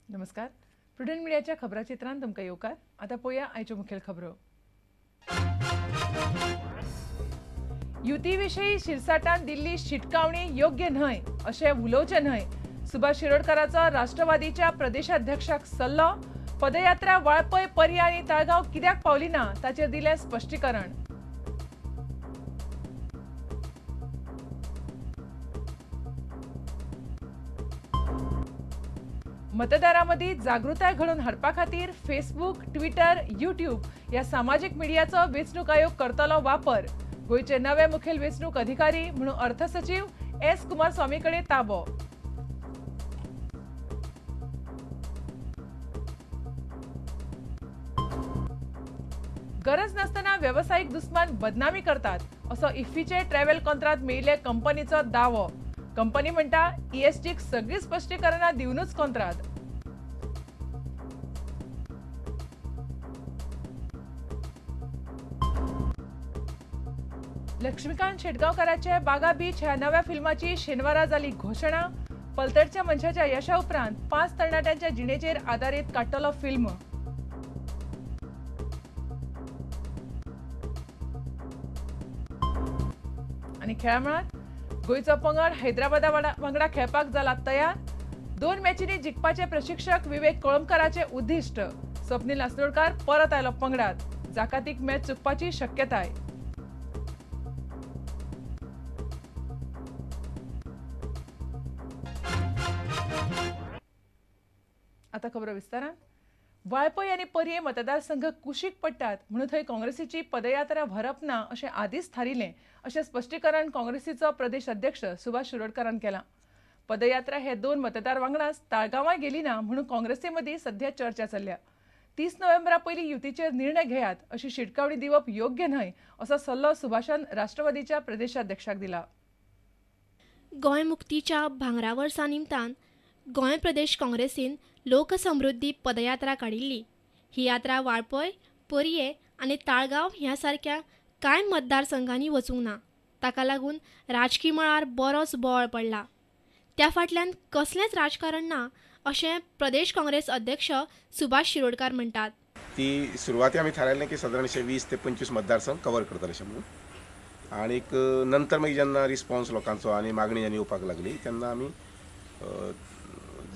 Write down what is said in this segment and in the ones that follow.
नमस्कार. प्रुडंट मिडियाच्या खबराचित्रांत तुमकां येवकार. आता पळोवया आयच्यो मुखेल खबरो. युती विशीं शिरसाटान दिल्ली शिटकावणी योग्य न्हय अशें उलोवचें न्हय. सुभाष शिरोडकाराचो राष्ट्रवादीच्या प्रदेशाध्यक्षाक सल्लो. पदयात्रा वाळपय, पर्याय आनी ताळगांव कित्याक पावली ना ताचेर दिलें स्पश्टीकरण. मतदारांमदी जागृताय घडोवन हाडपा खातीर फेसबुक, ट्विटर, युट्यूब ह्या सामाजीक मिडियाचो वेंचणूक आयोग करतलो वापर. गोंयचे नवे मुखेल वेंचणूक अधिकारी म्हणून अर्थ सचिव एस. कुमारस्वामी कडेन ताबो. गरज नासतना वेवसायीक दुस्मान बदनामी करतात असो इफ्फीचे ट्रॅव्हल कंत्राट मेळिल्ले कंपनीचो दावो. कंपनी म्हणटा ईएसजीक सगळी स्पश्टीकरणां दिवनूच कंत्राट. लक्ष्मीकांत शेटगांवकाराचे बागा बीच ह्या नव्या फिल्माची शेनवारा जाली घोषणा. पलतडच्या मनशाच्या यशा उपरांत 5 तरणाट्यांच्या जिणेचेर आदारीत काडटलो फिल्म. आनी खेळा मळार गोंयचो पंगड हैदराबादा वांगडा खेळपाक जाला तयार. 2 मॅचींनी जिखपाचे प्रशिक्षक विवेक कोळंबकाराचे उद्दिष्ट. स्वप्नील आसनोडकार परत आयलो पंगडात. जाकातीक मॅच चुकपाची शक्यताय. आता खबर विस्तारान. वाळपय आनी पर्ये मतदारसंघ कुशीक पडटात म्हणून थंय काँग्रेसीची पदयात्रा भरप ना अशें आदींच थारिल्लें अशें स्पश्टीकरण काँग्रेसीचो प्रदेश अध्यक्ष सुभाष शिरोडकारान केलां. पदयात्रा हे 2 मतदार वांगडाच ताळगांवां गेली ना म्हणून काँग्रेसी मदीं सध्या चर्चा चल्ल्या. 30 नोव्हेंबरा पयलीं युतीचेर निर्णय घेयात अशी शिटकावणी दिवप योग्य न्हय असो सल्लो सुभाषान राष्ट्रवादीच्या प्रदेशाध्यक्षाक दिला. गोंय मुक्तीच्या भांगरा वर्सा निमतान गोंय प्रदेश काँग्रेसीन लोकसमृद्धी पदयात्रा काडिल्ली. ही यात्रा वाळपय, पर्ये आनी ताळगांव ह्या सारक्या कांय मतदारसंघांनी वचूंक ना. ताका लागून राजकीय मळार बरोच बोवाळ पडला. त्या फाटल्यान कसलेंच राजकारण ना अशें प्रदेश काँग्रेस अध्यक्ष सुभाष शिरोडकार म्हणटात. ती सुरवाती आमी थारायलें की सादारण 20 ते 25 मतदारसंघ कवर करतले अशें म्हणून. आनीक नंतर मागीर जेन्ना रिस्पॉन्स लोकांचो आनी मागणी जेन्ना येवपाक लागली तेन्ना आमी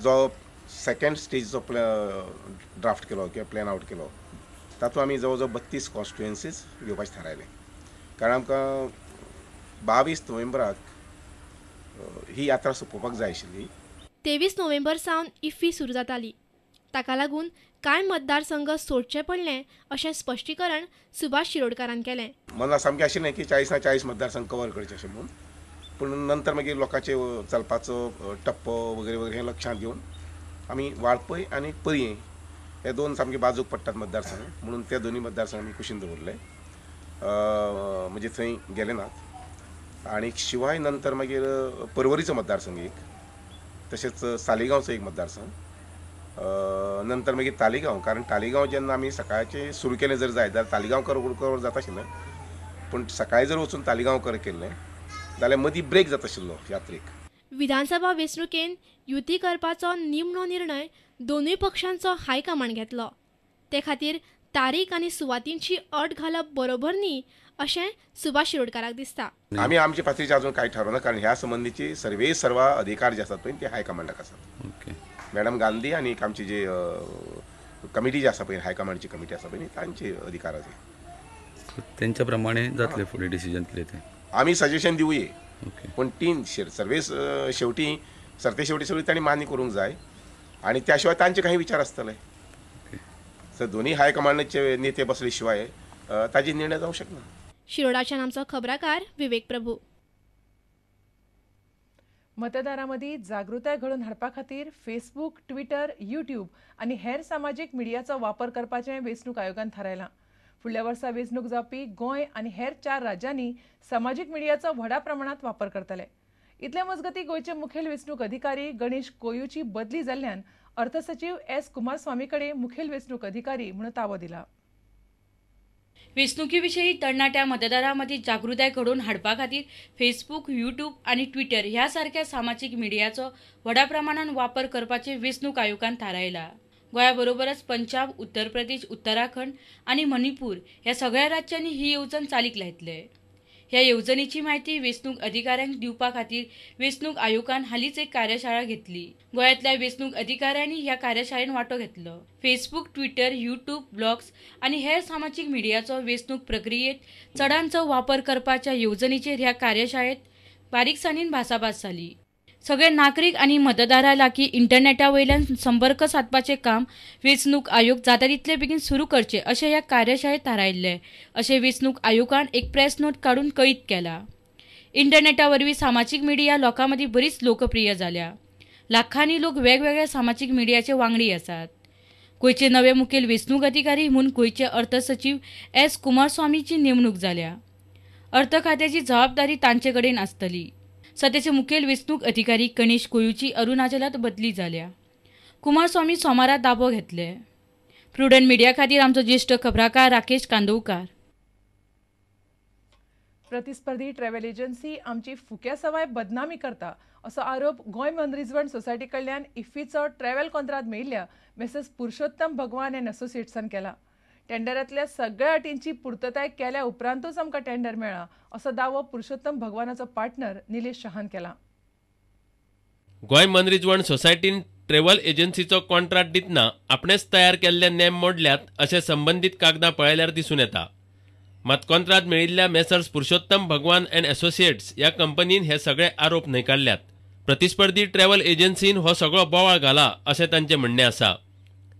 जो सेकंड स्टेजचो ड्राफ्ट केलो किंवा प्लॅन आउट केलो तातूंत आमी जवळ जवळ 32 कॉन्स्टिट्युएन्सीज घेवपाचें थारायलें. कारण आमकां 22 नोव्हेंबराक ही यात्रा सोंपोवपाक जाय आशिल्ली. 23 नोव्हेंबर सावन इफ्फी सुरू जाताली. ताका लागून कांय मतदारसंघ सोडचे पडले अशें स्पश्टीकरण सुभाष शिरोडकारान केलें. मनां सामकें आशिल्लें की 40 मतदारसंघ कवर करचे अशें म्हणून. पूण नंतर मागीर लोकांचे चलपाचो टप्पो वगैरे वगैरे हें लक्षांत घेवन आमी वाळपय आनी पर्ये हे 2 सामके बाजूक पडटात मतदारसंघ म्हणून ते दोनूय मतदारसंघ आमी कुशीन दवरले. म्हणजे थंय गेले नात. आनी शिवाय नंतर मागीर पर्वरीचो मतदारसंघ एक, तशेंच सालिगांवचो एक मतदारसंघ, नंतर मागीर तालिगांव. कारण तालिगांव जेन्ना आमी सकाळचें सुरू केलें जर जायत जाल्यार तालिगांव कवर जाता आशिल्लें. पूण सकाळीं जर वचून तालिगांव कवर केल्लें जाल्यार मदीं ब्रेक जाता आशिल्लो यात्रेक. विधानसभा वेंचणुकेन युती करपाचो निमणो निर्णय दोनूय पक्षांचो हायकमांड घेतलो. ते खातीर तारीख आनी सुवातींची अट घालप बरोबर न्ही अशें सुभाष शिरोडकाराक दिसता. आमी आमचे पातळीचेर अजून कांय थारोवना. कारण ह्या संबंधीचे सर्वा अधिकार जे आसात पळय ते हायकमांडाक आसात. मॅडम गांधी आनी आमची जी कमिटी जी आसा पळय हायकमांडची कमिटी आसा पळय तांचे अधिकार आसा. त्यांच्या प्रमाणे जातले फुडें डिसिजन कितें तें आमी सजेशन दिवये. पूण ती सर्वेस शेवटी सरते शेवटी सगळी तांणी मान्य करूंक जाय. आनी त्या शिवाय तांचे काही विचार आसतले. तर दोन्ही हायकमांडचे नेते बसल्याशिवाय ताजी निर्णय जाऊ शकना. शिरोडाच्यान आमचो खबराकार विवेक प्रभू. मतदारांमध्ये जागृताय घडोवन हाडपा खातीर फेसबुक, ट्विटर, यूट्यूब आनी हेर सामाजीक मिडियाचो वापर करपाचें वेंचणूक आयोगान थारायलां. फुडल्या वर्सा वेंचणूक जावपी गोंय आनी हेर 4 राज्यांनी सामाजीक मिडियाचो व्हडा प्रमाणात वापर करतले. इतले मजगतीं गोंयचे मुखेल वेंचणूक अधिकारी गणेश कोयूची बदली जाल्ल्यान अर्थ सचिव एस कुमारस्वामी कडेन मुखेल वेंचणूक अधिकारी म्हणून ताबो दिला. वेंचणुकीविशयी तरणाट्या मतदारांमध्ये जागृताय घडोवन हाडपा खातीर फेसबुक, यूट्यूब आणि ट्विटर ह्या सारख्या सामाजीक मिडियाचो व्हडा प्रमाणात वापर करपाचे वेंचणूक आयोगान थारायला. गोंयाबरोबरच पंजाब, उत्तर प्रदेश, उत्तराखंड आणि मणिपूर ह्या सगळ्या राज्यांनी ही येवजण चालीक लायतले. ह्या येवजणेची माहिती वेंचणूक अधिकाऱ्यांक दिवपा खातीर वेंचणूक आयोगान हालींच एक कार्यशाळा घेतली. गोंयांतल्या वेंचणूक अधिकाऱ्यांनी ह्या कार्यशाळेत वांटो घेतलो. फेसबुक, ट्विटर, यूट्यूब, ब्लॉग्स आणि हेर सामाजीक मिडियाचो वेंचणूक प्रक्रियेत चडांत चड वापर करपाच्या येवजणेचेर ह्या कार्यशाळेत बारीकसाणीन भासाभास जाली. सगळे नागरीक आणि मतदारां लागीं इंटरनेटा वयल्यान संपर्क साधपाचें काम वेंचणूक आयोग जाता तितले बेगीन सुरू करचे अशें ह्या कार्यशाळेत थारायल्लें अशें वेंचणूक आयोगान एक प्रेस नोट काडून कळीत केला. इंटरनेटा वरवीं सामाजीक मिडिया लोकां मदीं बरीच लोकप्रिय जाल्या. लाखांनी लोक वेगवेगळ्या सामाजीक मिडियाचे वांगडी आसात. गोंयचे नवे मुखेल वेंचणूक अधिकारी म्हूण गोंयचे अर्थ सचिव एस कुमारस्वामीची नेमणूक जाल्या. अर्थ खात्याची जबाबदारी तांचे कडेन आसतली. सध्याचे मुखेल वेंचणूक अधिकारी गणेश कोयूची अरुणाचलांत बदली जाल्या. कुमारस्वामी सोमारा ताबो घेतले. प्रुडंट मिडिया खातीर आमचो ज्येष्ठ खबराकार राकेश कांदोळकार. प्रतिस्पर्धी ट्रॅव्हल एजन्सी आमची फुक्या सवाय बदनामी करता असो आरोप गोंय मनरिजवण सोसायटी कडल्यान इफ्फीचो ट्रॅव्हल कंत्राट मेळिल्ल्या मेसेस पुरुषोत्तम भगवान एंड असोसिएट्सान केला. टेंडरांतल्या सगळ्या अटींची पूर्तताय केल्या उपरांतूच आमकां टेंडर मेळ्ळा असो दावो पुरुषोत्तम भगवानाचो पार्टनर निलेश शहान केला. गोंय मनरिजवण सोसायटीन ट्रॅव्हल एजन्सीचो कॉन्ट्रॅक्ट दितना आपणेच तयार केल्ले नेम मोडल्यात अशें संबंदीत कागदां पळयल्यार दिसून येता. मात कॉन्ट्रॅक्ट मेळिल्ल्या मेसर्स पुरुषोत्तम भगवान एंड असोसिएट्स ह्या कंपनीन हे सगळे आरोप न्हयकारल्यात. प्रतिस्पर्धी ट्रॅव्हल एजन्सीन हो सगळो बोवाळ घाला अशें तांचें म्हणणें आसा.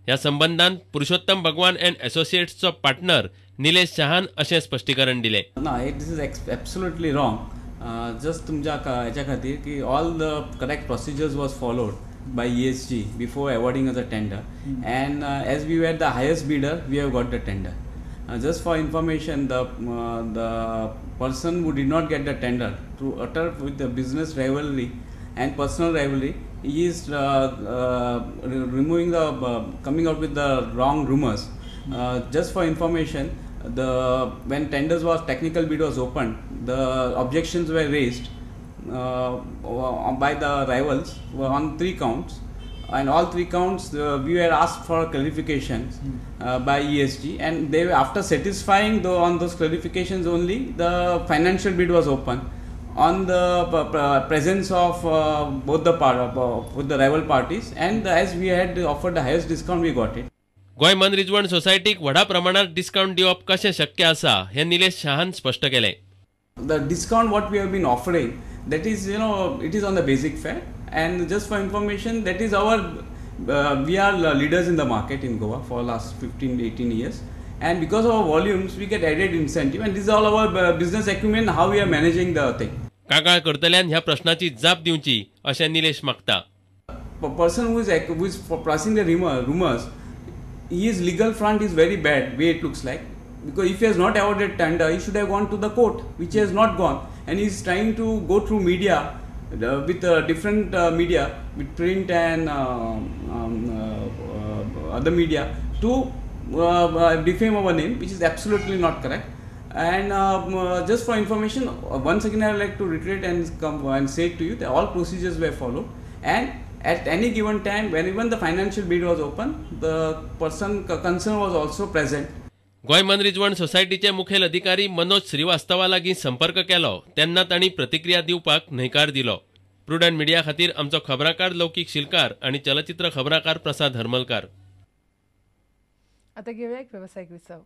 ह्या संबंधान पुरुषोत्तम भगवान एंड असोसिएट्सचो पार्टनर निलेश शहान अशें स्पश्टीकरण दिलें. दिस इज एब्सोल्युटली रॉंग. जस्ट तुमच्या हेच्या खातीर की all the correct procedures was followed by ESG before awarding us a tender, and as we were the highest bidder, we have got the tender. Just for information, the person who did not get the tender, to utter with the business rivalry and personal rivalry, he is removing the coming out with the wrong rumors. Just for information, when tenders was technical bid was opened, the objections were raised by the rivals on 3 counts, and all 3 counts we were asked for clarifications by ESG, and they after satisfying on those clarifications only the financial bid was open on the presence of both the rival parties, and as we had offered the highest discount, we got it. Goa मनरिजवण सोसायटीक व्हडा प्रमाणात discount दिवप कशें शक्य आसा हे निलेश शहान स्पश्ट केलें. The discount what we have been offering, that is, it is on the basic fare, and just for information, that is our we are leaders in the market in Goa for last 15-18 years, and because of our volumes we get added incentive, and this is all our business acumen, how we are managing the thing. कागाळ करतल्यान ह्या प्रश्नाची जाप दिवची अशें निलेश मागता. Person who is passing the rumors, his legal front is very bad way it looks like, because if he has not awarded tender, he should have gone to the court, which he has not gone, and he is trying to go through media with different media, with print and other media to defame our name, which is absolutely not correct. And just for information, once again I would like to reiterate and come and say to you that all procedures were followed, and at any given time when even the financial bid was open, the person concerned was also present. Goa मनरिजवण सोसायटीचे मुखेल अधिकारी मनोज श्रीवास्तवा लागीं संपर्क केलो तेन्ना तांणी प्रतिक्रिया दिवपाक न्हयकार दिलो. प्रुडंट मिडिया खातीर आमचो खबराकार लौकीक शिलकार आनी चलचित्र खबराकार प्रसाद हरमलकार. आता घेऊया एक व्यावसायिक विसव.